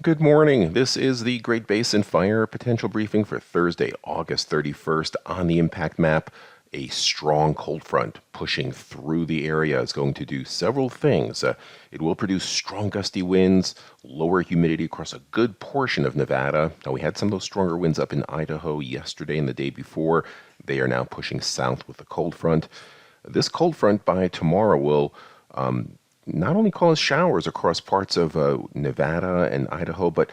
Good morning. This is the Great Basin Fire Potential Briefing for Thursday, August 31st. On the impact map, a strong cold front pushing through the area is going to do several things. It will produce strong gusty winds, lower humidity across a good portion of Nevada. Now, we had some of those stronger winds up in Idaho yesterday and the day before. They are now pushing south with the cold front. This cold front by tomorrow will not only cause showers across parts of Nevada and Idaho, but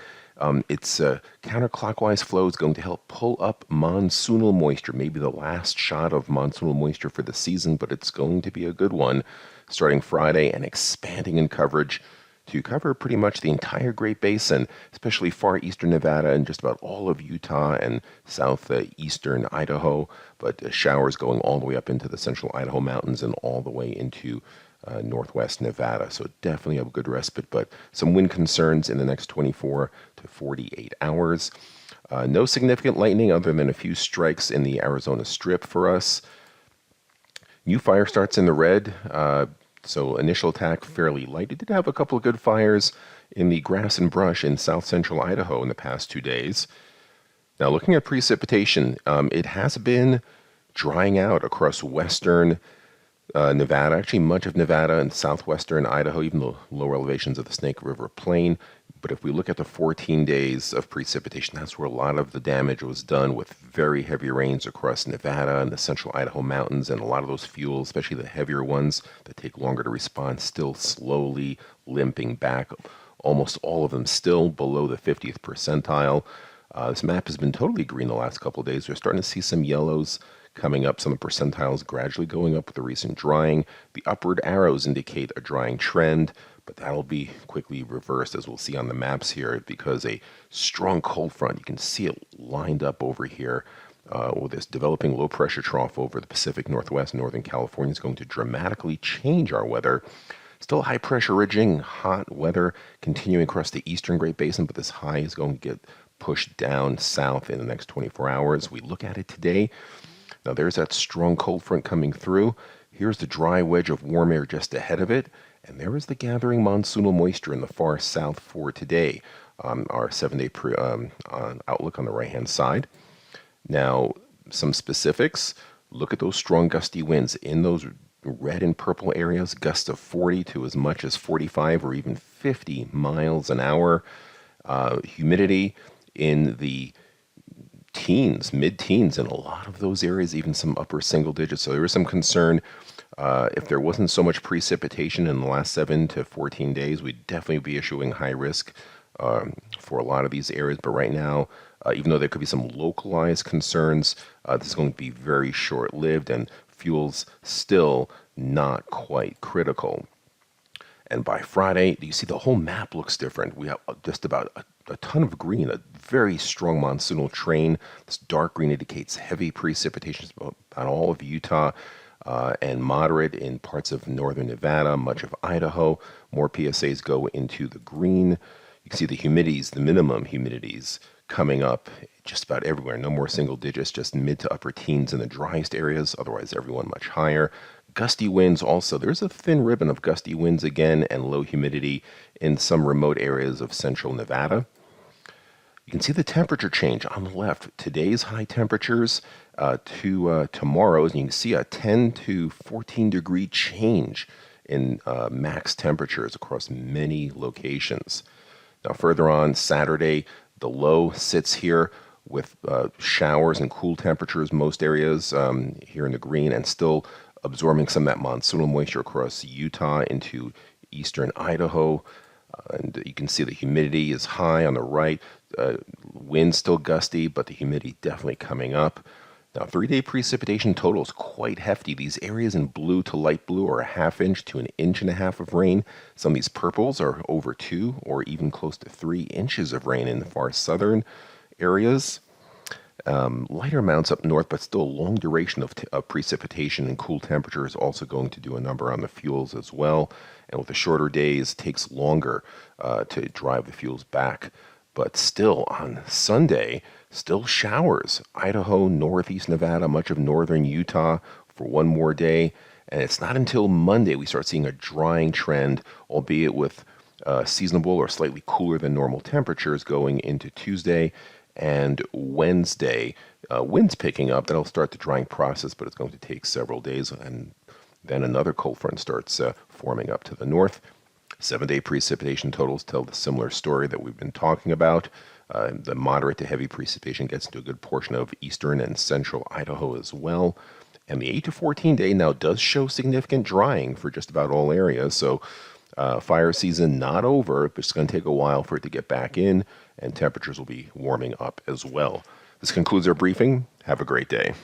its counterclockwise flow is going to help pull up monsoonal moisture, maybe the last shot of monsoonal moisture for the season, but it's going to be a good one starting Friday and expanding in coverage to cover pretty much the entire Great Basin, especially far eastern Nevada and just about all of Utah and southeastern Idaho, but showers going all the way up into the central Idaho mountains and all the way into northwest Nevada. So definitely a good respite, but some wind concerns in the next 24 to 48 hours. No significant lightning other than a few strikes in the Arizona Strip for us. New fire starts in the red. So initial attack fairly light. It did have a couple of good fires in the grass and brush in south central Idaho in the past 2 days. Now looking at precipitation, it has been drying out across western Nevada, actually much of Nevada and southwestern Idaho, even the lower elevations of the Snake River Plain. But if we look at the 14 days of precipitation, that's where a lot of the damage was done, with very heavy rains across Nevada and the central Idaho mountains, and a lot of those fuels, especially the heavier ones that take longer to respond, still slowly limping back. Almost all of them still below the 50th percentile. This map has been totally green the last couple of days. We're starting to see some yellows coming up, some of the percentiles gradually going up with the recent drying. The upward arrows indicate a drying trend, but that'll be quickly reversed, as we'll see on the maps here, because a strong cold front, you can see it lined up over here with this developing low pressure trough over the Pacific Northwest, Northern California, is going to dramatically change our weather. Still high pressure ridging, hot weather continuing across the eastern Great Basin, but this high is going to get pushed down south in the next 24 hours. We look at it today. Now there's that strong cold front coming through. Here's the dry wedge of warm air just ahead of it. And there is the gathering monsoonal moisture in the far south for today. Our 7-day outlook on the right-hand side. Now, some specifics. Look at those strong gusty winds in those red and purple areas. Gusts of 40 to as much as 45 or even 50 miles an hour. Humidity in the teens, mid-teens in a lot of those areas, even some upper single digits. So there was some concern if there wasn't so much precipitation in the last 7 to 14 days, we'd definitely be issuing high risk for a lot of these areas. But right now, even though there could be some localized concerns, this is going to be very short-lived and fuels still not quite critical. And by Friday, you see the whole map looks different. We have just about a ton of green, a very strong monsoonal train. This dark green indicates heavy precipitation about all of Utah and moderate in parts of northern Nevada, much of Idaho. More PSAs go into the green. You can see the humidities, the minimum humidities coming up just about everywhere. No more single digits, just mid to upper teens in the driest areas. Otherwise, everyone much higher. Gusty winds also. There's a thin ribbon of gusty winds again and low humidity in some remote areas of central Nevada. You can see the temperature change on the left. Today's high temperatures to tomorrow's, and you can see a 10 to 14 degree change in max temperatures across many locations. Now further on, Saturday, the low sits here with showers and cool temperatures, most areas here in the green, and still absorbing some of that monsoonal moisture across Utah into eastern Idaho. And you can see the humidity is high on the right. Wind still gusty, but the humidity definitely coming up. Now, 3-day precipitation total is quite hefty. These areas in blue to light blue are a half inch to an inch and a half of rain. Some of these purples are over 2 or even close to 3 inches of rain in the far southern areas. Lighter amounts up north, but still a long duration of precipitation, and cool temperature is also going to do a number on the fuels as well. And with the shorter days, it takes longer to drive the fuels back. But still, on Sunday, still showers. Idaho, northeast Nevada, much of northern Utah for one more day. And it's not until Monday we start seeing a drying trend, albeit with seasonable or slightly cooler than normal temperatures going into Tuesday and Wednesday. Winds picking up. That'll start the drying process, but it's going to take several days. And then another cold front starts forming up to the north. 7-day precipitation totals tell the similar story that we've been talking about. The moderate to heavy precipitation gets into a good portion of eastern and central Idaho as well. And the 8 to 14 day now does show significant drying for just about all areas. So fire season not over, but it's going to take a while for it to get back in, and temperatures will be warming up as well. This concludes our briefing. Have a great day.